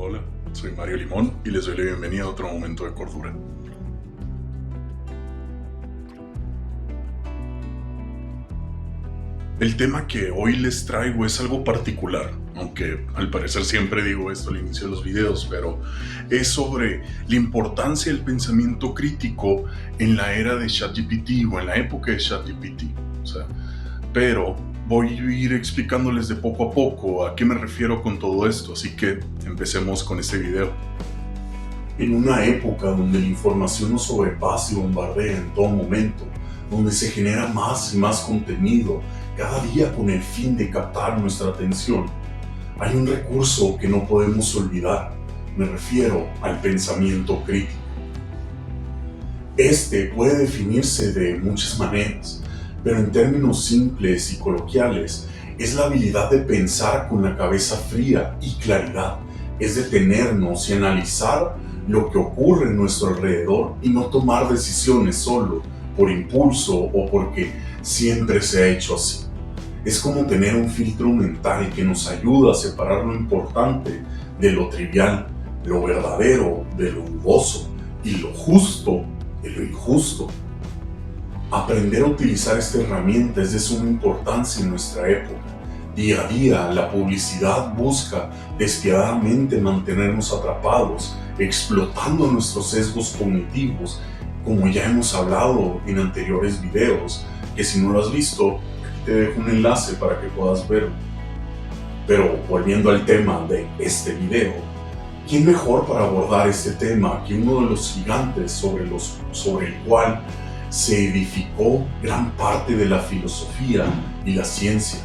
Hola, soy Mario Limón y les doy la bienvenida a otro momento de cordura. El tema que hoy les traigo es algo particular, aunque al parecer siempre digo esto al inicio de los videos, pero es sobre la importancia del pensamiento crítico en la era de ChatGPT o en la época de ChatGPT. Pero voy a ir explicándoles de poco a poco a qué me refiero con todo esto, así que empecemos con este video. En una época donde la información nos sobrepasa y bombardea en todo momento, donde se genera más y más contenido, cada día con el fin de captar nuestra atención, hay un recurso que no podemos olvidar. Me refiero al pensamiento crítico. Este puede definirse de muchas maneras, pero en términos simples y coloquiales, es la habilidad de pensar con la cabeza fría y claridad, es detenernos y analizar lo que ocurre en nuestro alrededor y no tomar decisiones solo por impulso o porque siempre se ha hecho así. Es como tener un filtro mental que nos ayuda a separar lo importante de lo trivial, lo verdadero de lo dudoso y lo justo de lo injusto. Aprender a utilizar esta herramienta es de suma importancia en nuestra época. Día a día, la publicidad busca despiadadamente mantenernos atrapados, explotando nuestros sesgos cognitivos, como ya hemos hablado en anteriores videos, que si no lo has visto, aquí te dejo un enlace para que puedas verlo. Pero volviendo al tema de este video, ¿quién mejor para abordar este tema que uno de los gigantes sobre el cual se edificó gran parte de la filosofía y la ciencia?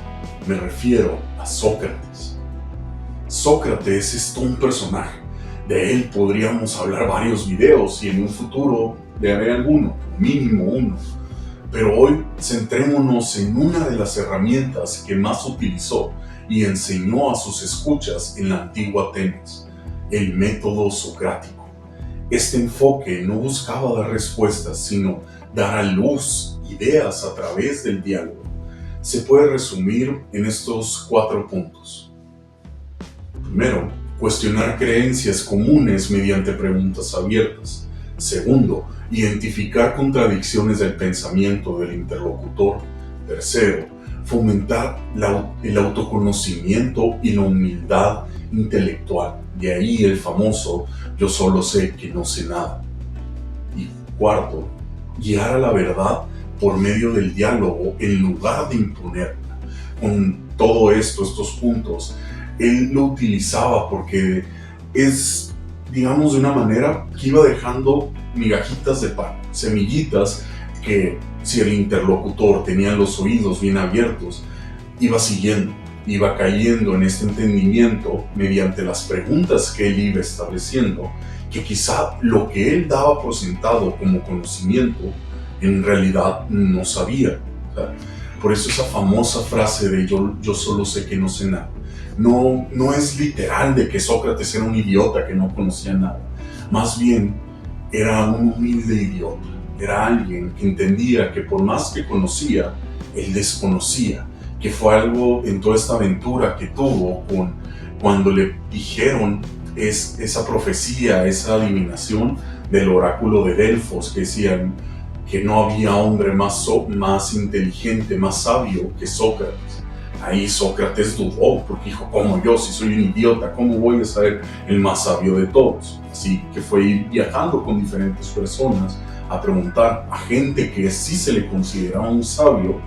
Me refiero a Sócrates. Sócrates es todo un personaje. De él podríamos hablar varios videos y en un futuro le haré alguno, mínimo uno. Pero hoy centrémonos en una de las herramientas que más utilizó y enseñó a sus escuchas en la antigua Atenas, el método socrático. Este enfoque no buscaba dar respuestas, sino dar a luz ideas a través del diálogo. Se puede resumir en estos 4 puntos. Primero, cuestionar creencias comunes mediante preguntas abiertas. Segundo, identificar contradicciones del pensamiento del interlocutor. Tercero, fomentar el autoconocimiento y la humildad intelectual. De ahí el famoso "yo solo sé que no sé nada". Y cuarto, guiar a la verdad por medio del diálogo en lugar de imponerla. Con todo esto, estos puntos, él lo utilizaba porque es, digamos, de una manera que iba dejando migajitas de pan, semillitas que si el interlocutor tenía los oídos bien abiertos, iba siguiendo, iba cayendo en este entendimiento mediante las preguntas que él iba estableciendo, que quizá lo que él daba por sentado como conocimiento, en realidad no sabía. Por eso esa famosa frase de yo solo sé que no sé nada. No es literal de que Sócrates era un idiota que no conocía nada. Más bien, era un humilde idiota. Era alguien que entendía que por más que conocía, él desconocía. Que fue algo en toda esta aventura que tuvo cuando le dijeron esa profecía, esa adivinación del oráculo de Delfos, que decían que no había hombre más inteligente, más sabio que Sócrates. Ahí Sócrates dudó, porque dijo, ¿cómo yo, si soy un idiota, cómo voy a ser el más sabio de todos? Así que fue ir viajando con diferentes personas a preguntar a gente que sí se le consideraba un sabio,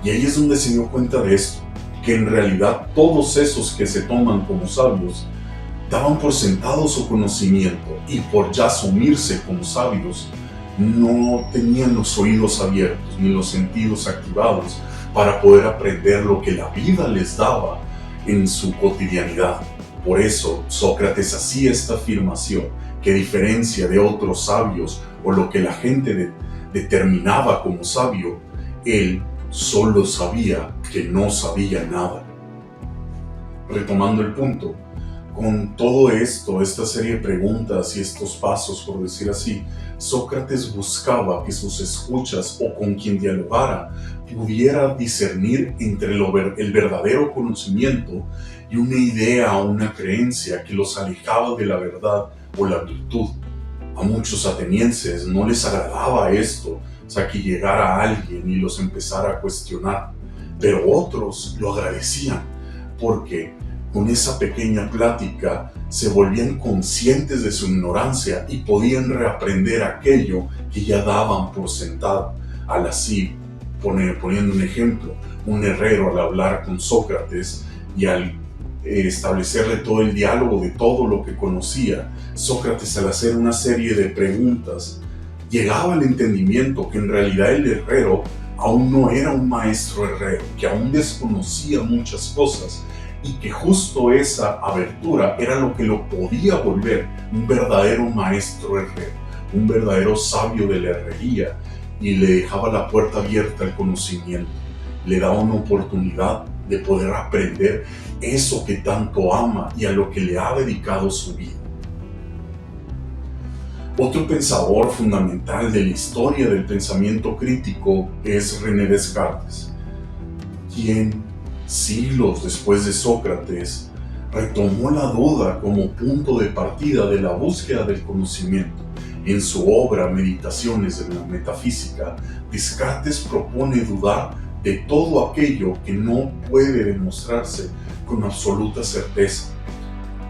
y ahí es donde se dio cuenta de esto, que en realidad todos esos que se toman como sabios daban por sentado su conocimiento y por ya asumirse como sabios, no tenían los oídos abiertos ni los sentidos activados para poder aprender lo que la vida les daba en su cotidianidad. Por eso Sócrates hacía esta afirmación, que a diferencia de otros sabios o lo que la gente determinaba como sabio, él solo sabía que no sabía nada. Retomando el punto, Con todo esto, esta serie de preguntas y estos pasos, por decir así, Sócrates buscaba que sus escuchas o con quien dialogara pudiera discernir entre el verdadero conocimiento y una idea o una creencia que los alejaba de la verdad o la virtud. A muchos atenienses no les agradaba esto, o sea, que llegara alguien y los empezara a cuestionar, pero otros lo agradecían porque con esa pequeña plática se volvían conscientes de su ignorancia y podían reaprender aquello que ya daban por sentado. Al así, poniendo un ejemplo, un herrero al hablar con Sócrates y al establecerle todo el diálogo de todo lo que conocía, Sócrates, al hacer una serie de preguntas, llegaba al entendimiento que en realidad el herrero aún no era un maestro herrero, que aún desconocía muchas cosas y que justo esa abertura era lo que lo podía volver un verdadero maestro herrero, un verdadero sabio de la herrería, y le dejaba la puerta abierta al conocimiento, le daba una oportunidad de poder aprender eso que tanto ama y a lo que le ha dedicado su vida. Otro pensador fundamental de la historia del pensamiento crítico es René Descartes, quien siglos después de Sócrates retomó la duda como punto de partida de la búsqueda del conocimiento. En su obra Meditaciones en la Metafísica, Descartes propone dudar de todo aquello que no puede demostrarse con absoluta certeza.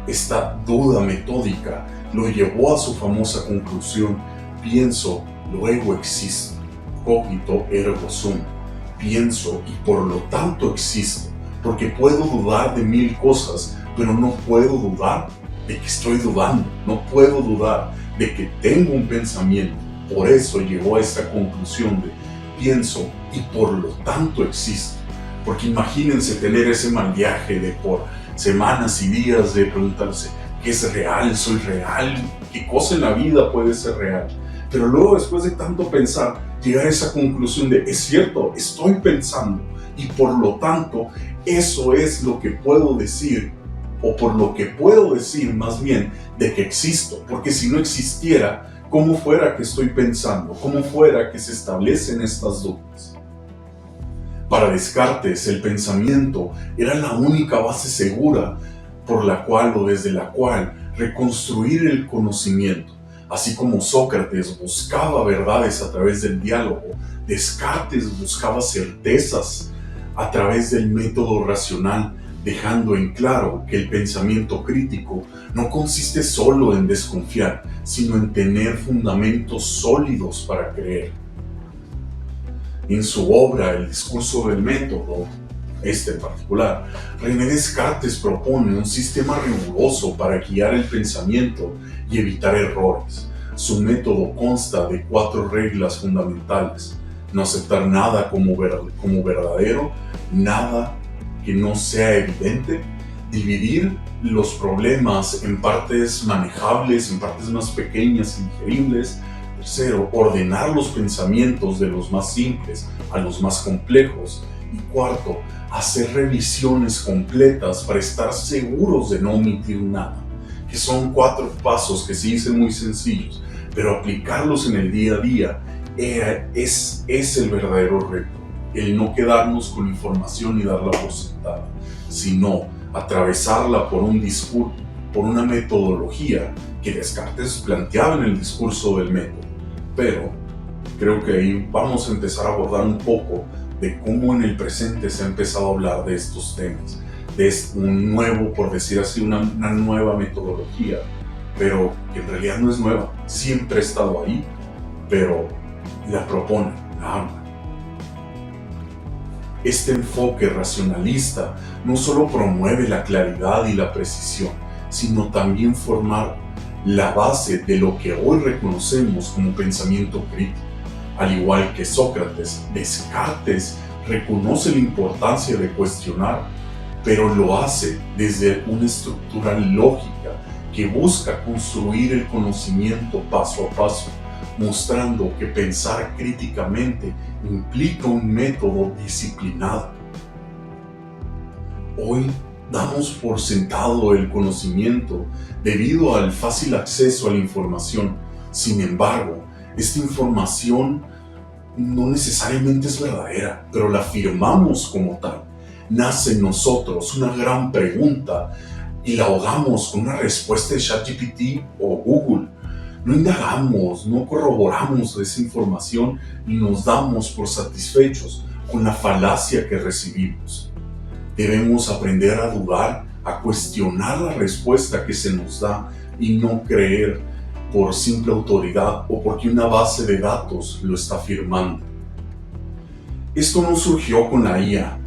Esta duda metódica lo llevó a su famosa conclusión: pienso, luego existo, cogito ergo sum. Pienso y por lo tanto existo, porque puedo dudar de mil cosas, pero no puedo dudar de que estoy dudando, no puedo dudar de que tengo un pensamiento. Por eso llegó a esta conclusión de pienso y por lo tanto existo. Porque imagínense tener ese mal viaje de por semanas y días de preguntarse: ¿qué es real? ¿Soy real? ¿Qué cosa en la vida puede ser real? Pero luego, después de tanto pensar, llegar a esa conclusión de es cierto, estoy pensando y por lo tanto eso es lo que puedo decir, o por lo que puedo decir más bien de que existo, porque si no existiera, ¿cómo fuera que estoy pensando? ¿Cómo fuera que se establecen estas dudas? Para Descartes, el pensamiento era la única base segura por la cual o desde la cual reconstruir el conocimiento. Así como Sócrates buscaba verdades a través del diálogo, Descartes buscaba certezas a través del método racional, dejando en claro que el pensamiento crítico no consiste solo en desconfiar, sino en tener fundamentos sólidos para creer. En su obra El discurso del método, en particular, René Descartes propone un sistema riguroso para guiar el pensamiento y evitar errores. Su método consta de 4 reglas fundamentales: no aceptar nada como verdadero, nada que no sea evidente, dividir los problemas en partes manejables, en partes más pequeñas y digeribles. Tercero, ordenar los pensamientos de los más simples a los más complejos. Y cuarto, hacer revisiones completas para estar seguros de no omitir nada. Que son 4 pasos que se dicen muy sencillos, pero aplicarlos en el día a día es el verdadero reto. El no quedarnos con información y darla por sentada, sino atravesarla por un discurso, por una metodología que Descartes planteaba en el discurso del método. Pero creo que ahí vamos a empezar a abordar un poco de cómo en el presente se ha empezado a hablar de estos temas, de un nuevo, por decir así, una nueva metodología, pero que en realidad no es nueva, siempre ha estado ahí, pero la proponen, la aman. Este enfoque racionalista no solo promueve la claridad y la precisión, sino también formar la base de lo que hoy reconocemos como pensamiento crítico. Al igual que Sócrates, Descartes reconoce la importancia de cuestionar, pero lo hace desde una estructura lógica que busca construir el conocimiento paso a paso, mostrando que pensar críticamente implica un método disciplinado. Hoy Damos por sentado el conocimiento debido al fácil acceso a la información. Sin embargo, esta información no necesariamente es verdadera, pero la afirmamos como tal. Nace en nosotros una gran pregunta y la ahogamos con una respuesta de ChatGPT o Google. No indagamos, no corroboramos esa información y nos damos por satisfechos con la falacia que recibimos. Debemos aprender a dudar, a cuestionar la respuesta que se nos da y no creer por simple autoridad o porque una base de datos lo está afirmando. Esto no surgió con la IA.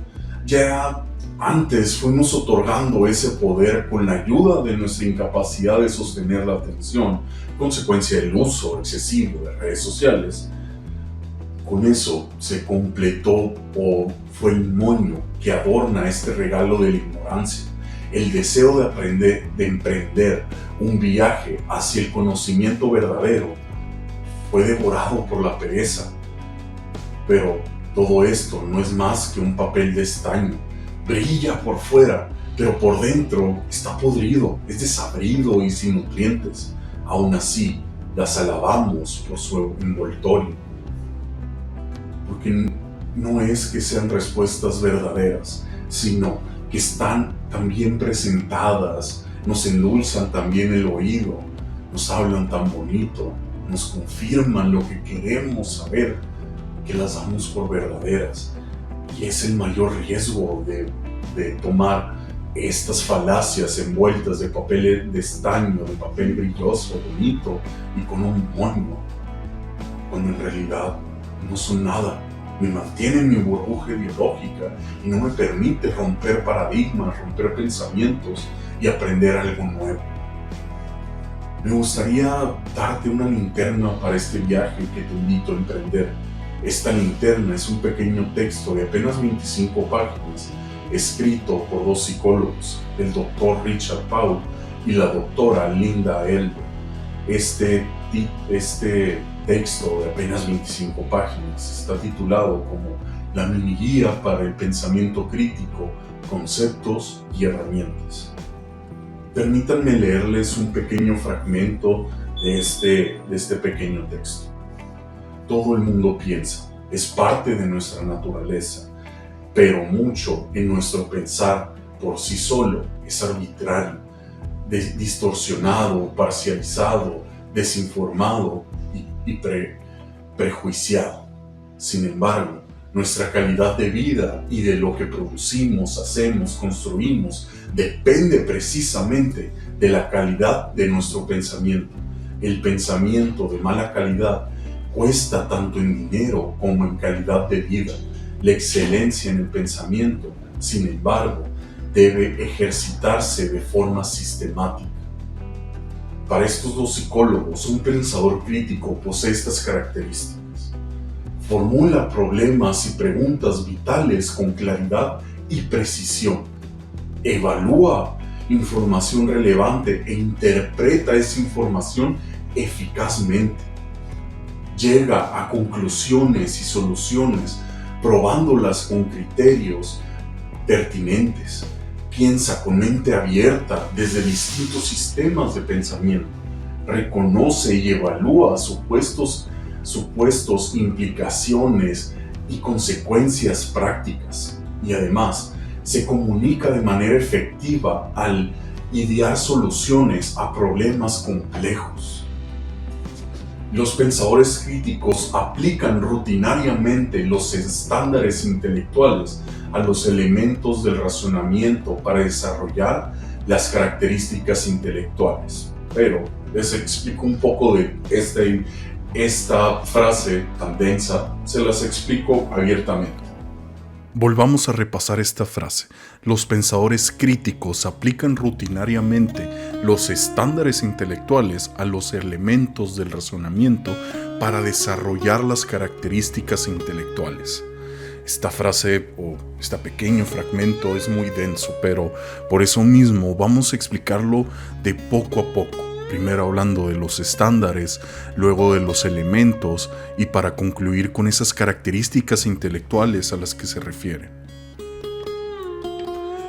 Ya antes fuimos otorgando ese poder con la ayuda de nuestra incapacidad de sostener la atención, consecuencia del uso excesivo de redes sociales. Con eso se completó o fue el moño que adorna este regalo de la ignorancia. El deseo de aprender, de emprender un viaje hacia el conocimiento verdadero, fue devorado por la pereza. Pero todo esto no es más que un papel de estaño. Brilla por fuera, pero por dentro está podrido, es desabrido y sin nutrientes. Aún así, las alabamos por su envoltorio. Porque no es que sean respuestas verdaderas, sino que están tan bien presentadas, nos endulzan tan bien el oído, nos hablan tan bonito, nos confirman lo que queremos saber, que las damos por verdaderas. Y es el mayor riesgo de tomar estas falacias envueltas de papel de estaño, de papel brilloso, bonito y con un moño, cuando en realidad no son nada. Me mantiene en mi burbuja ideológica y no me permite romper paradigmas, romper pensamientos y aprender algo nuevo. Me gustaría darte una linterna para este viaje que te invito a emprender. Esta linterna es un pequeño texto de apenas 25 páginas, escrito por dos psicólogos, el Dr. Richard Paul y la doctora Linda Elder. Este texto de apenas 25 páginas está titulado como La mini guía para el pensamiento crítico, conceptos y herramientas. Permítanme leerles un pequeño fragmento de este pequeño texto. Todo el mundo piensa, es parte de nuestra naturaleza, pero mucho en nuestro pensar por sí solo es arbitrario, distorsionado, parcializado, desinformado y prejuiciado. Sin embargo, nuestra calidad de vida y de lo que producimos, hacemos, construimos, depende precisamente de la calidad de nuestro pensamiento. El pensamiento de mala calidad cuesta tanto en dinero como en calidad de vida. La excelencia en el pensamiento, sin embargo, debe ejercitarse de forma sistemática. Para estos dos psicólogos, un pensador crítico posee estas características. Formula problemas y preguntas vitales con claridad y precisión. Evalúa información relevante e interpreta esa información eficazmente. Llega a conclusiones y soluciones probándolas con criterios pertinentes. Piensa con mente abierta desde distintos sistemas de pensamiento. Reconoce y evalúa supuestos, implicaciones y consecuencias prácticas. Y además, se comunica de manera efectiva al idear soluciones a problemas complejos. Los pensadores críticos aplican rutinariamente los estándares intelectuales a los elementos del razonamiento para desarrollar las características intelectuales. Pero les explico un poco de esta frase tan densa, se las explico abiertamente. Volvamos a repasar esta frase. Los pensadores críticos aplican rutinariamente los estándares intelectuales a los elementos del razonamiento para desarrollar las características intelectuales. Esta frase o este pequeño fragmento es muy denso, pero por eso mismo vamos a explicarlo de poco a poco. Primero hablando de los estándares, luego de los elementos y para concluir con esas características intelectuales a las que se refiere.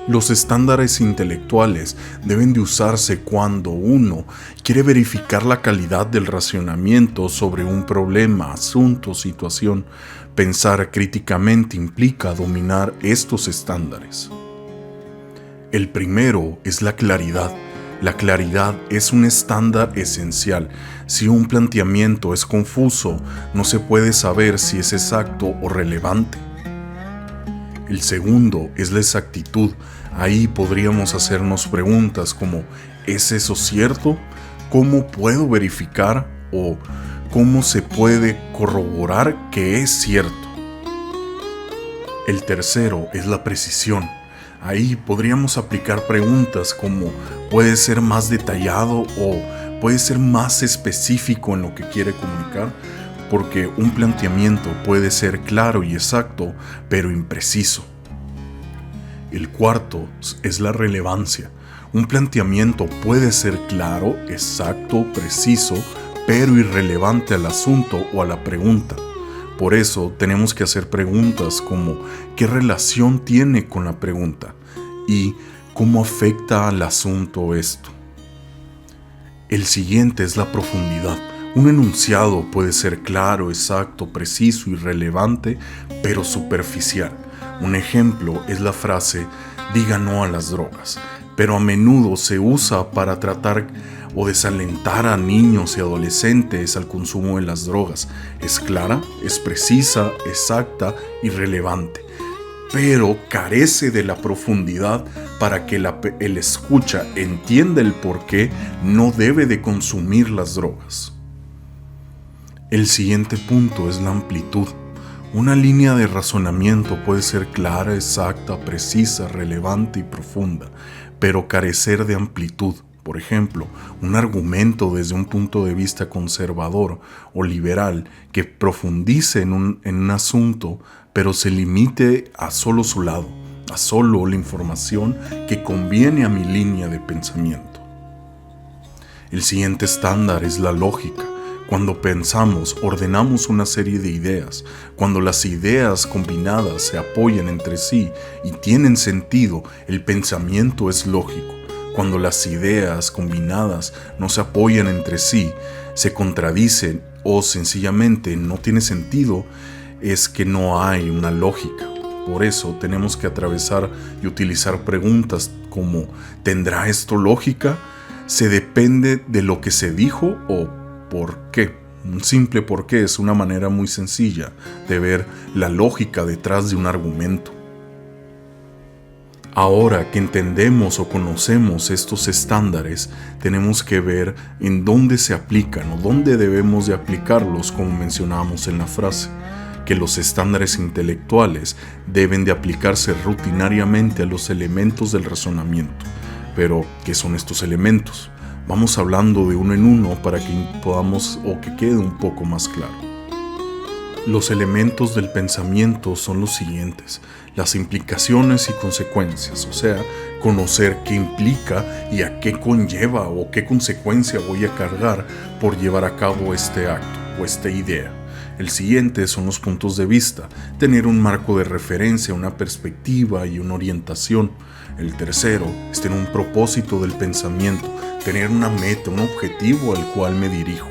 Los estándares intelectuales deben de usarse cuando uno quiere verificar la calidad del razonamiento sobre un problema, asunto, situación. Pensar críticamente implica dominar estos estándares. El primero es la claridad. La claridad es un estándar esencial. Si un planteamiento es confuso, no se puede saber si es exacto o relevante. El segundo es la exactitud. Ahí podríamos hacernos preguntas como ¿es eso cierto? ¿Cómo puedo verificar? ¿O cómo se puede corroborar que es cierto? El tercero es la precisión. Ahí podríamos aplicar preguntas como ¿puede ser más detallado o puede ser más específico en lo que quiere comunicar? Porque un planteamiento puede ser claro y exacto, pero impreciso. El cuarto es la relevancia. Un planteamiento puede ser claro, exacto, preciso, pero irrelevante al asunto o a la pregunta. Por eso tenemos que hacer preguntas como ¿qué relación tiene con la pregunta? Y ¿cómo afecta al asunto esto? El siguiente es la profundidad. Un enunciado puede ser claro, exacto, preciso y relevante, pero superficial. Un ejemplo es la frase «diga no a las drogas», pero a menudo se usa para tratar o desalentar a niños y adolescentes al consumo de las drogas. Es clara, es precisa, exacta y relevante, pero carece de la profundidad para que el escucha entienda el por qué no debe de consumir las drogas. El siguiente punto es la amplitud. Una línea de razonamiento puede ser clara, exacta, precisa, relevante y profunda, pero carecer de amplitud. Por ejemplo, un argumento desde un punto de vista conservador o liberal que profundice en un asunto, pero se limite a solo su lado, a solo la información que conviene a mi línea de pensamiento. El siguiente estándar es la lógica. Cuando pensamos, ordenamos una serie de ideas. Cuando las ideas combinadas se apoyan entre sí y tienen sentido, el pensamiento es lógico. Cuando las ideas combinadas no se apoyan entre sí, se contradicen o sencillamente no tiene sentido, es que no hay una lógica. Por eso tenemos que atravesar y utilizar preguntas como ¿tendrá esto lógica? ¿Se depende de lo que se dijo o por qué? Un simple por qué es una manera muy sencilla de ver la lógica detrás de un argumento. Ahora que entendemos o conocemos estos estándares, tenemos que ver en dónde se aplican o dónde debemos de aplicarlos, como mencionamos en la frase, que los estándares intelectuales deben de aplicarse rutinariamente a los elementos del razonamiento. Pero, ¿qué son estos elementos? Vamos hablando de uno en uno para que podamos o que quede un poco más claro. Los elementos del pensamiento son los siguientes: las implicaciones y consecuencias, o sea, conocer qué implica y a qué conlleva o qué consecuencia voy a cargar por llevar a cabo este acto o esta idea. El siguiente son los puntos de vista, tener un marco de referencia, una perspectiva y una orientación. El tercero es tener un propósito del pensamiento, tener una meta, un objetivo al cual me dirijo.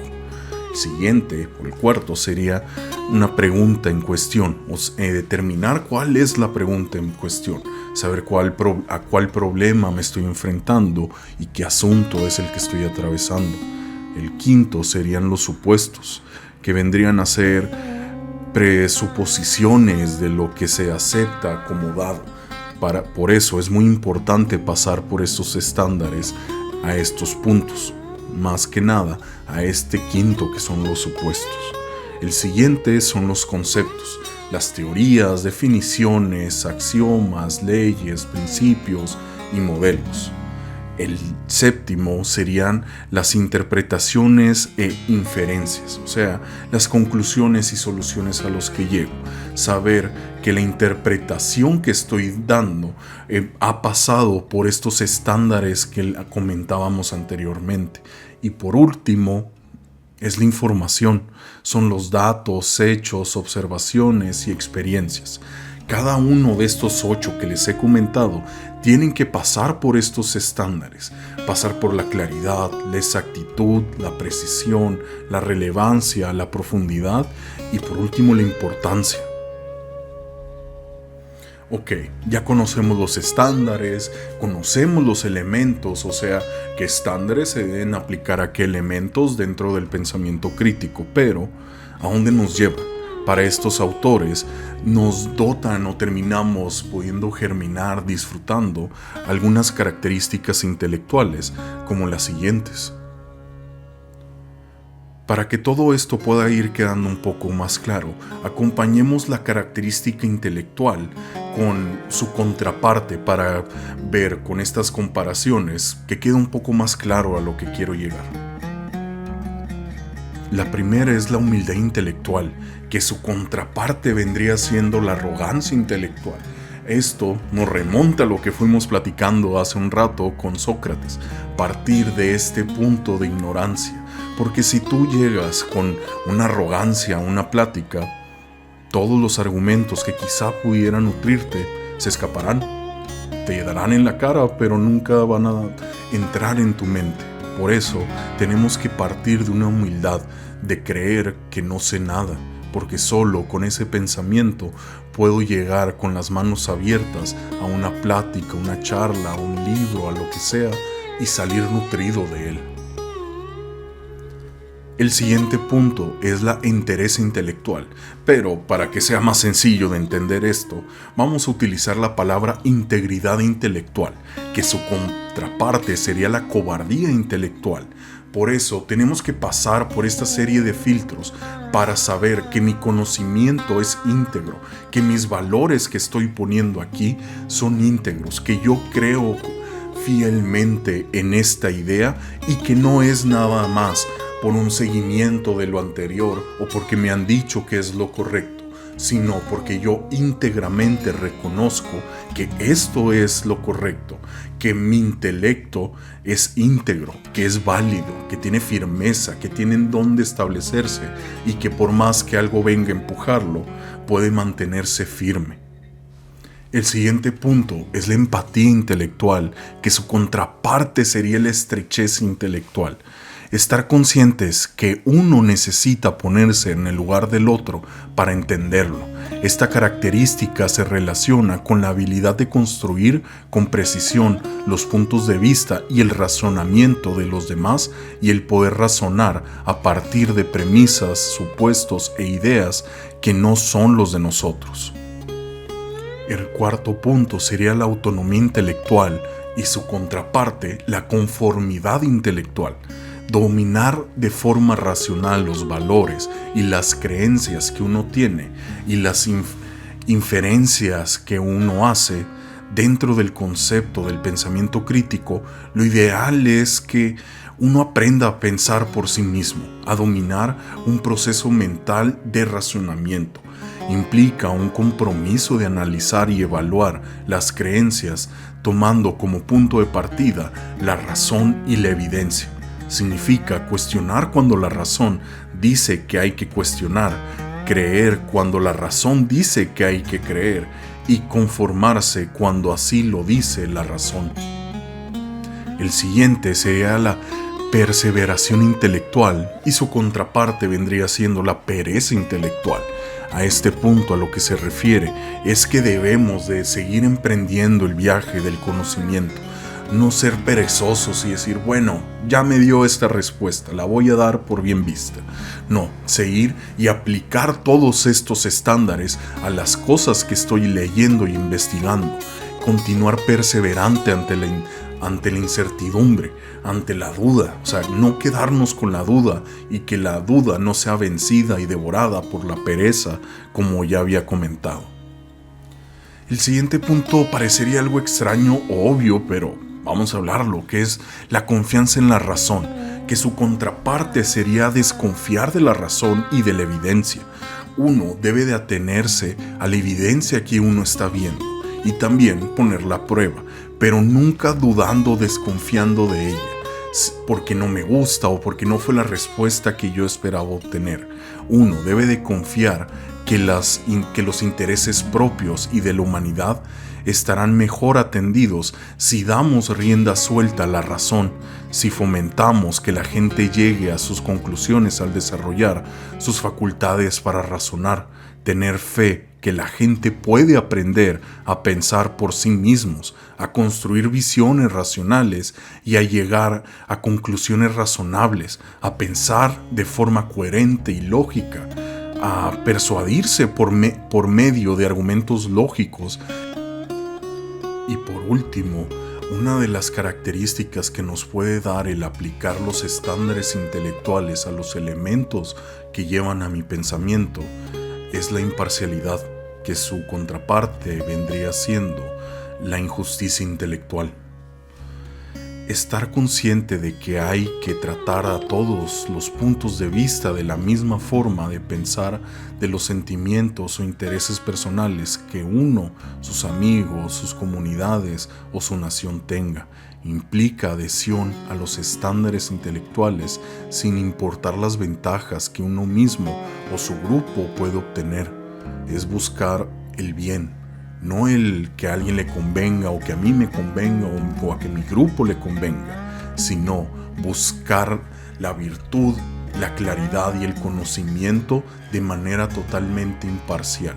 El siguiente, o el cuarto, sería una pregunta en cuestión, determinar cuál es la pregunta en cuestión, saber a cuál problema me estoy enfrentando y qué asunto es el que estoy atravesando. El quinto serían los supuestos, que vendrían a ser presuposiciones de lo que se acepta como dado. Por eso es muy importante pasar por estos estándares a estos puntos, más que nada a este quinto que son los supuestos. El siguiente son los conceptos, las teorías, definiciones, axiomas, leyes, principios y modelos. El séptimo serían las interpretaciones e inferencias, o sea, las conclusiones y soluciones a los que llego. Saber que la interpretación que estoy dando ha pasado por estos estándares que comentábamos anteriormente. Y por último, es la información, son los datos, hechos, observaciones y experiencias Cada uno de estos 8 que les he comentado tienen que pasar por estos estándares, pasar por la claridad, la exactitud, la precisión, la relevancia, la profundidad y por último la importancia. Ok, ya conocemos los estándares, conocemos los elementos, o sea, qué estándares se deben aplicar a qué elementos dentro del pensamiento crítico, pero ¿a dónde nos lleva? Para estos autores nos dotan o terminamos pudiendo germinar, disfrutando algunas características intelectuales como las siguientes. Para que todo esto pueda ir quedando un poco más claro, acompañemos la característica intelectual con su contraparte para ver con estas comparaciones que quede un poco más claro a lo que quiero llegar. La primera es la humildad intelectual, que su contraparte vendría siendo la arrogancia intelectual. Esto nos remonta a lo que fuimos platicando hace un rato con Sócrates, partir de este punto de ignorancia, porque si tú llegas con una arrogancia a una plática, todos los argumentos que quizá pudieran nutrirte se escaparán, te darán en la cara, pero nunca van a entrar en tu mente. Por eso tenemos que partir de una humildad, de creer que no sé nada, porque solo con ese pensamiento puedo llegar con las manos abiertas a una plática, una charla, un libro, a lo que sea, y salir nutrido de él. El siguiente punto es la entereza intelectual, pero para que sea más sencillo de entender esto, vamos a utilizar la palabra integridad intelectual, que su contraparte sería la cobardía intelectual. Por eso tenemos que pasar por esta serie de filtros para saber que mi conocimiento es íntegro, que mis valores que estoy poniendo aquí son íntegros, que yo creo fielmente en esta idea y que no es nada más por un seguimiento de lo anterior o porque me han dicho que es lo correcto, sino porque yo íntegramente reconozco que esto es lo correcto, que mi intelecto es íntegro, que es válido, que tiene firmeza, que tiene en dónde establecerse y que por más que algo venga a empujarlo, puede mantenerse firme. El siguiente punto es la empatía intelectual, que su contraparte sería la estrechez intelectual. Estar conscientes que uno necesita ponerse en el lugar del otro para entenderlo. Esta característica se relaciona con la habilidad de construir con precisión los puntos de vista y el razonamiento de los demás y el poder razonar a partir de premisas, supuestos e ideas que no son los de nosotros. El cuarto punto sería la autonomía intelectual y su contraparte, la conformidad intelectual. Dominar de forma racional los valores y las creencias que uno tiene y las inferencias que uno hace dentro del concepto del pensamiento crítico, lo ideal es que uno aprenda a pensar por sí mismo, a dominar un proceso mental de razonamiento. Implica un compromiso de analizar y evaluar las creencias tomando como punto de partida la razón y la evidencia. Significa cuestionar cuando la razón dice que hay que cuestionar, creer cuando la razón dice que hay que creer y conformarse cuando así lo dice la razón. El siguiente sería la perseveración intelectual y su contraparte vendría siendo la pereza intelectual. A este punto a lo que se refiere es que debemos de seguir emprendiendo el viaje del conocimiento. No ser perezosos y decir, bueno, ya me dio esta respuesta, la voy a dar por bien vista. No, seguir y aplicar todos estos estándares a las cosas que estoy leyendo y investigando. Continuar perseverante ante la incertidumbre, ante la duda. O sea, no quedarnos con la duda y que la duda no sea vencida y devorada por la pereza, como ya había comentado. El siguiente punto parecería algo extraño o obvio, pero vamos a hablarlo, que es la confianza en la razón, que su contraparte sería desconfiar de la razón y de la evidencia. Uno debe de atenerse a la evidencia que uno está viendo y también ponerla a prueba, pero nunca dudando o desconfiando de ella. porque no me gusta o porque no fue la respuesta que yo esperaba obtener. Uno debe de confiar que los intereses propios y de la humanidad estarán mejor atendidos si damos rienda suelta a la razón, si fomentamos que la gente llegue a sus conclusiones al desarrollar sus facultades para razonar, tener fe que la gente puede aprender a pensar por sí mismos, a construir visiones racionales y a llegar a conclusiones razonables, a pensar de forma coherente y lógica, a persuadirse por medio de argumentos lógicos. Y por último, una de las características que nos puede dar el aplicar los estándares intelectuales a los elementos que llevan a mi pensamiento es la imparcialidad, que su contraparte vendría siendo la injusticia intelectual. Estar consciente de que hay que tratar a todos los puntos de vista de la misma forma de pensar de los sentimientos o intereses personales que uno, sus amigos, sus comunidades o su nación tenga, implica adhesión a los estándares intelectuales sin importar las ventajas que uno mismo o su grupo puede obtener. Es buscar el bien, no el que a alguien le convenga o que a mí me convenga o a que mi grupo le convenga, sino buscar la virtud, la claridad y el conocimiento de manera totalmente imparcial.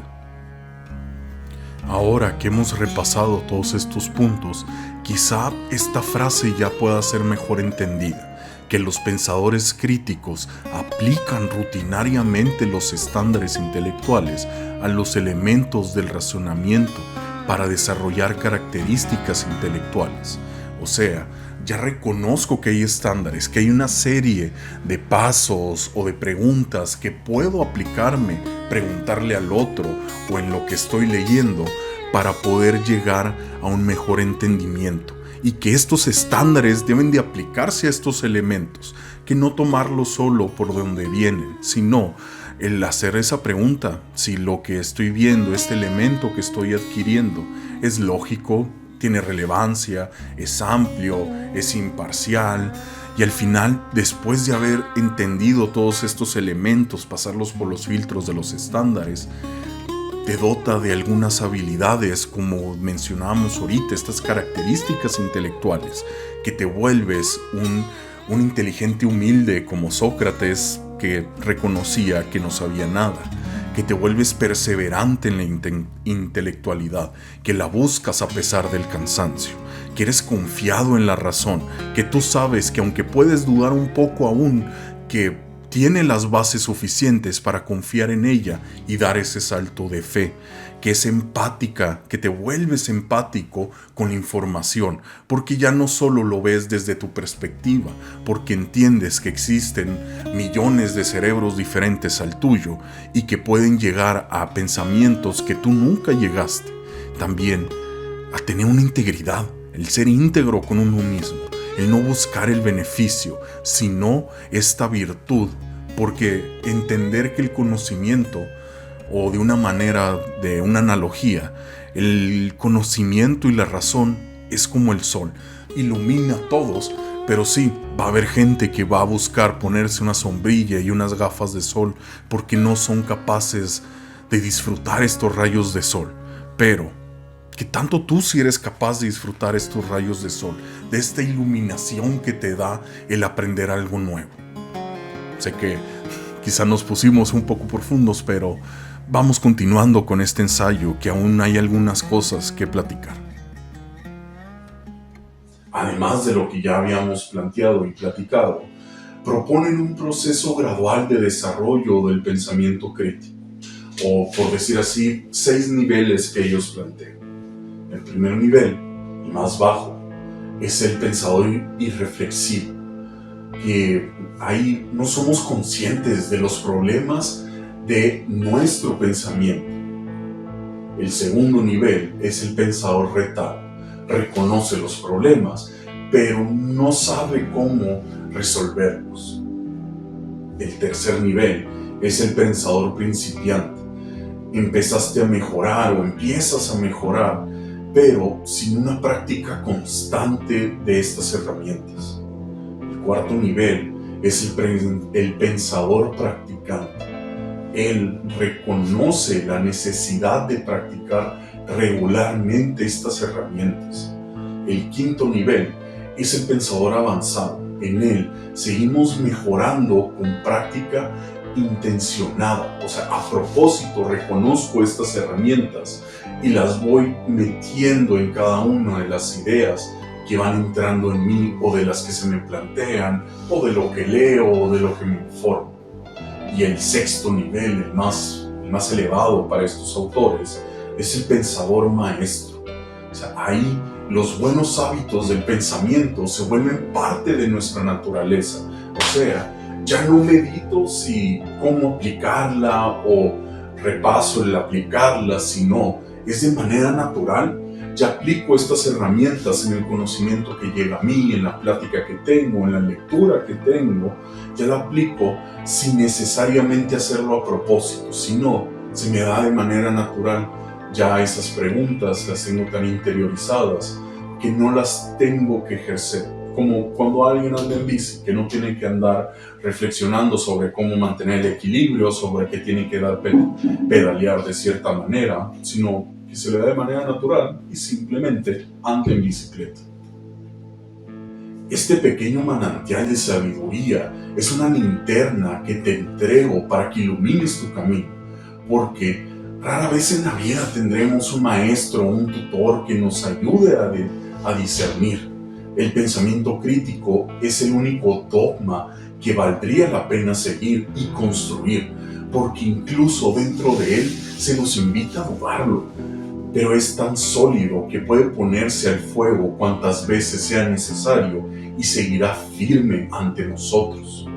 Ahora que hemos repasado todos estos puntos, quizá esta frase ya pueda ser mejor entendida, que los pensadores críticos aplican rutinariamente los estándares intelectuales a los elementos del razonamiento para desarrollar características intelectuales. O sea, ya reconozco que hay estándares, que hay una serie de pasos o de preguntas que puedo aplicarme, preguntarle al otro o en lo que estoy leyendo para poder llegar a un mejor entendimiento. Y que estos estándares deben de aplicarse a estos elementos, que no tomarlos solo por donde vienen, sino el hacer esa pregunta, si lo que estoy viendo, este elemento que estoy adquiriendo, es lógico, tiene relevancia, es amplio, es imparcial, y al final, después de haber entendido todos estos elementos, pasarlos por los filtros de los estándares, te dota de algunas habilidades, como mencionábamos ahorita, estas características intelectuales, que te vuelves un inteligente humilde como Sócrates, que reconocía que no sabía nada, que te vuelves perseverante en la intelectualidad, que la buscas a pesar del cansancio, que eres confiado en la razón, que tú sabes que aunque puedes dudar un poco aún, que tiene las bases suficientes para confiar en ella y dar ese salto de fe, que es empática, que te vuelves empático con la información, porque ya no solo lo ves desde tu perspectiva, porque entiendes que existen millones de cerebros diferentes al tuyo y que pueden llegar a pensamientos que tú nunca llegaste. También a tener una integridad, el ser íntegro con uno mismo, el no buscar el beneficio, sino esta virtud, porque entender que el conocimiento, o de una manera, de una analogía, el conocimiento y la razón es como el sol, ilumina a todos, pero sí, va a haber gente que va a buscar ponerse una sombrilla y unas gafas de sol porque no son capaces de disfrutar estos rayos de sol, pero que tanto tú sí eres capaz de disfrutar estos rayos de sol, de esta iluminación que te da el aprender algo nuevo. Sé que quizá nos pusimos un poco profundos, pero vamos continuando con este ensayo, que aún hay algunas cosas que platicar. Además de lo que ya habíamos planteado y platicado, proponen un proceso gradual de desarrollo del pensamiento crítico, o por decir así, 6 niveles que ellos plantean. El primer nivel, y más bajo, es el pensador irreflexivo, que ahí no somos conscientes de los problemas de nuestro pensamiento. El segundo nivel es el pensador retal, reconoce los problemas, pero no sabe cómo resolverlos. El tercer nivel es el pensador principiante. Empezaste a mejorar o empiezas a mejorar, pero sin una práctica constante de estas herramientas. cuarto nivel es el pensador practicante. Él reconoce la necesidad de practicar regularmente estas herramientas. El quinto nivel es el pensador avanzado. En él seguimos mejorando con práctica intencionada. O sea, a propósito reconozco estas herramientas y las voy metiendo en cada una de las ideas que van entrando en mí, o de las que se me plantean, o de lo que leo, o de lo que me informo. Y el sexto nivel, el más elevado para estos autores, es el pensador maestro. O sea, ahí los buenos hábitos del pensamiento se vuelven parte de nuestra naturaleza. O sea, ya no medito cómo aplicarla o repaso el aplicarla, sino es de manera natural. Ya aplico estas herramientas en el conocimiento que llega a mí, en la plática que tengo, en la lectura que tengo. Ya la aplico sin necesariamente hacerlo a propósito, sino se me da de manera natural. Ya esas preguntas las tengo tan interiorizadas que no las tengo que ejercer. Como cuando alguien anda en bici, que no tiene que andar reflexionando sobre cómo mantener el equilibrio, sobre qué tiene que dar pedalear de cierta manera, sino que se le da de manera natural y simplemente anda en bicicleta. Este pequeño manantial de sabiduría es una linterna que te entrego para que ilumines tu camino, porque rara vez en la vida tendremos un maestro o un tutor que nos ayude a discernir. El pensamiento crítico es el único dogma que valdría la pena seguir y construir, porque incluso dentro de él se nos invita a dudarlo, pero es tan sólido que puede ponerse al fuego cuantas veces sea necesario y seguirá firme ante nosotros.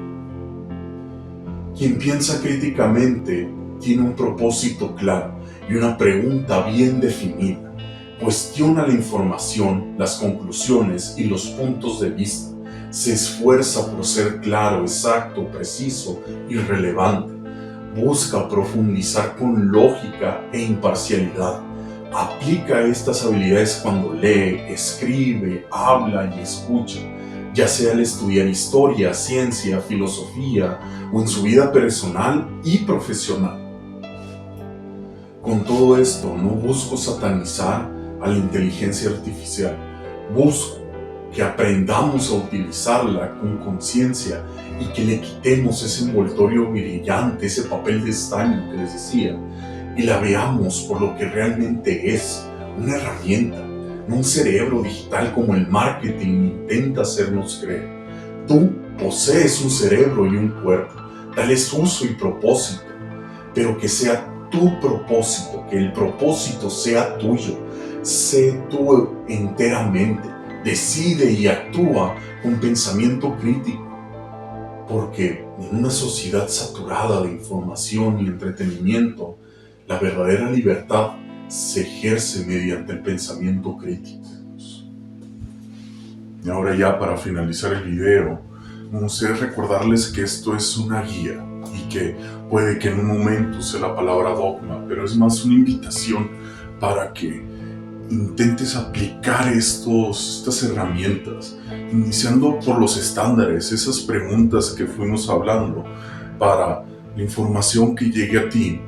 Quien piensa críticamente tiene un propósito claro y una pregunta bien definida. Cuestiona la información, las conclusiones y los puntos de vista. Se esfuerza por ser claro, exacto, preciso y relevante. Busca profundizar con lógica e imparcialidad. Aplica estas habilidades cuando lee, escribe, habla y escucha, ya sea al estudiar historia, ciencia, filosofía o en su vida personal y profesional. Con todo esto, no busco satanizar a la inteligencia artificial. Busco que aprendamos a utilizarla con conciencia y que le quitemos ese envoltorio brillante, ese papel de estaño que les decía, y la veamos por lo que realmente es, una herramienta, no un cerebro digital como el marketing intenta hacernos creer. Tú posees un cerebro y un cuerpo, dale uso y propósito, pero que sea tu propósito, que el propósito sea tuyo. Sé tú enteramente, decide y actúa con pensamiento crítico, porque en una sociedad saturada de información y entretenimiento, la verdadera libertad se ejerce mediante el pensamiento crítico. Y ahora ya para finalizar el video, me gustaría recordarles que esto es una guía y que puede que en un momento sea la palabra dogma, pero es más una invitación para que intentes aplicar estas herramientas, iniciando por los estándares, esas preguntas que fuimos hablando, para la información que llegue a ti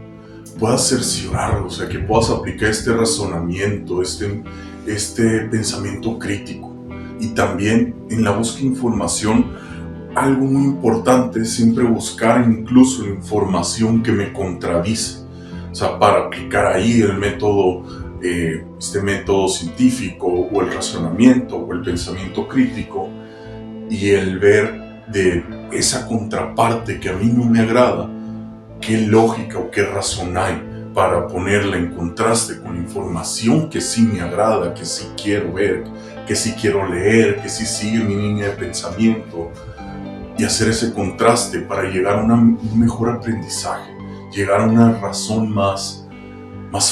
puedas cerciorar, o sea, que puedas aplicar este razonamiento, este pensamiento crítico. Y también en la búsqueda de información, algo muy importante es siempre buscar incluso información que me contradice, o sea, para aplicar ahí el método, este método científico o el razonamiento o el pensamiento crítico, y el ver de esa contraparte que a mí no me agrada, qué lógica o qué razón hay para ponerla en contraste con información que sí me agrada, que sí quiero ver, que sí quiero leer, que sí sigue mi línea de pensamiento, y hacer ese contraste para llegar a un mejor aprendizaje, llegar a una razón más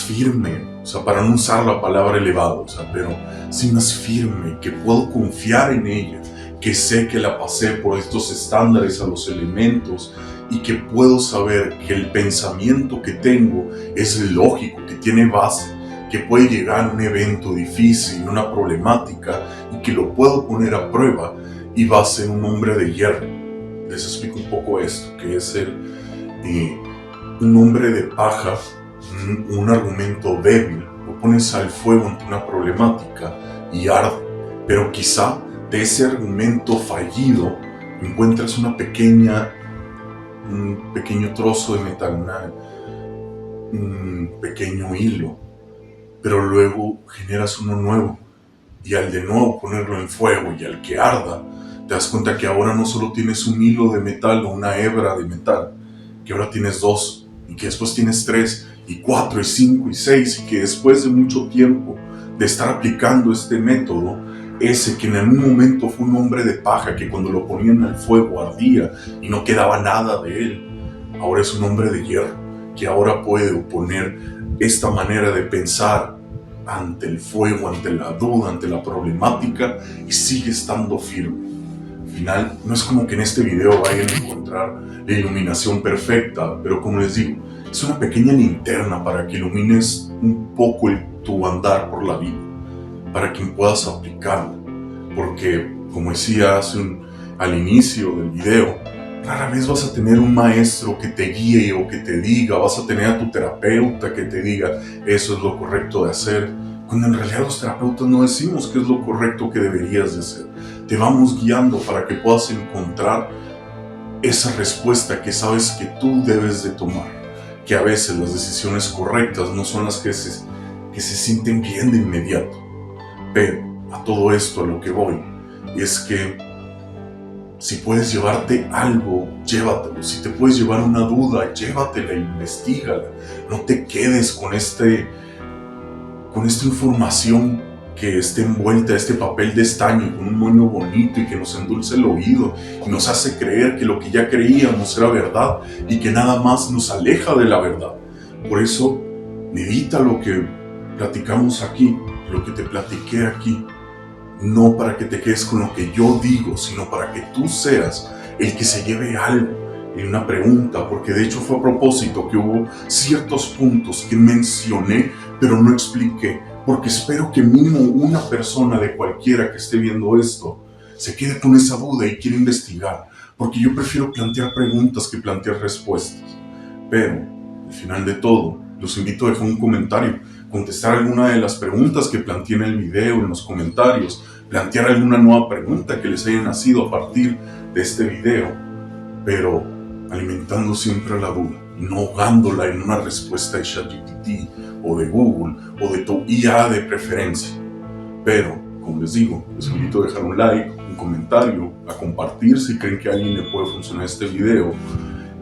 firme, o sea, para no usar la palabra elevado, o sea, pero sí más firme, que puedo confiar en ella, que sé que la pasé por estos estándares a los elementos y que puedo saber que el pensamiento que tengo es lógico, que tiene base, que puede llegar a un evento difícil, una problemática, y que lo puedo poner a prueba y va a ser un hombre de hierro. Les explico un poco esto, que es un hombre de paja, un argumento débil. Lo pones al fuego ante una problemática y arde, pero quizá de ese argumento fallido encuentras un pequeño trozo de metal, un pequeño hilo, pero luego generas uno nuevo, y al de nuevo ponerlo en fuego y al que arda, te das cuenta que ahora no solo tienes un hilo de metal o una hebra de metal, que ahora tienes 2, y que después tienes 3, y 4, y 5, y 6, y que después de mucho tiempo de estar aplicando este método, ese que en algún momento fue un hombre de paja que cuando lo ponían al fuego ardía y no quedaba nada de él, ahora es un hombre de hierro, que ahora puede oponer esta manera de pensar ante el fuego, ante la duda, ante la problemática, y sigue estando firme. Al final, no es como que en este video vayan a encontrar la iluminación perfecta, pero como les digo, es una pequeña linterna para que ilumines un poco tu andar por la vida, para que puedas aplicarla, porque como decía al inicio del video, rara vez vas a tener un maestro que te guíe o que te diga, vas a tener a tu terapeuta que te diga eso es lo correcto de hacer, cuando en realidad los terapeutas no decimos qué es lo correcto que deberías de hacer. Te vamos guiando para que puedas encontrar esa respuesta que sabes que tú debes de tomar, que a veces las decisiones correctas no son las que se sienten bien de inmediato. Pero a todo esto a lo que voy es que si puedes llevarte algo, llévatelo. Si te puedes llevar una duda, llévatela, investígala. No te quedes con esta información que esté envuelta, este papel de estaño con un moño bonito y que nos endulce el oído y nos hace creer que lo que ya creíamos era verdad y que nada más nos aleja de la verdad. Por eso, medita lo que platicamos aquí, lo que te platiqué aquí, no para que te quedes con lo que yo digo, sino para que tú seas el que se lleve algo en una pregunta, porque de hecho fue a propósito que hubo ciertos puntos que mencioné, pero no expliqué, porque espero que mínimo una persona de cualquiera que esté viendo esto se quede con esa duda y quiera investigar, porque yo prefiero plantear preguntas que plantear respuestas. Pero, al final de todo, los invito a dejar un comentario, contestar alguna de las preguntas que planteé en el video, en los comentarios, plantear alguna nueva pregunta que les haya nacido a partir de este video, pero alimentando siempre la duda y no ahogándola en una respuesta de ChatGPT o de Google o de tu IA de preferencia. Pero, como les digo, les invito a dejar un like, un comentario, a compartir si creen que a alguien le puede funcionar este video,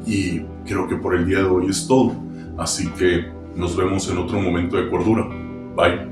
y creo que por el día de hoy es todo. Así que nos vemos en otro momento de cordura. Bye.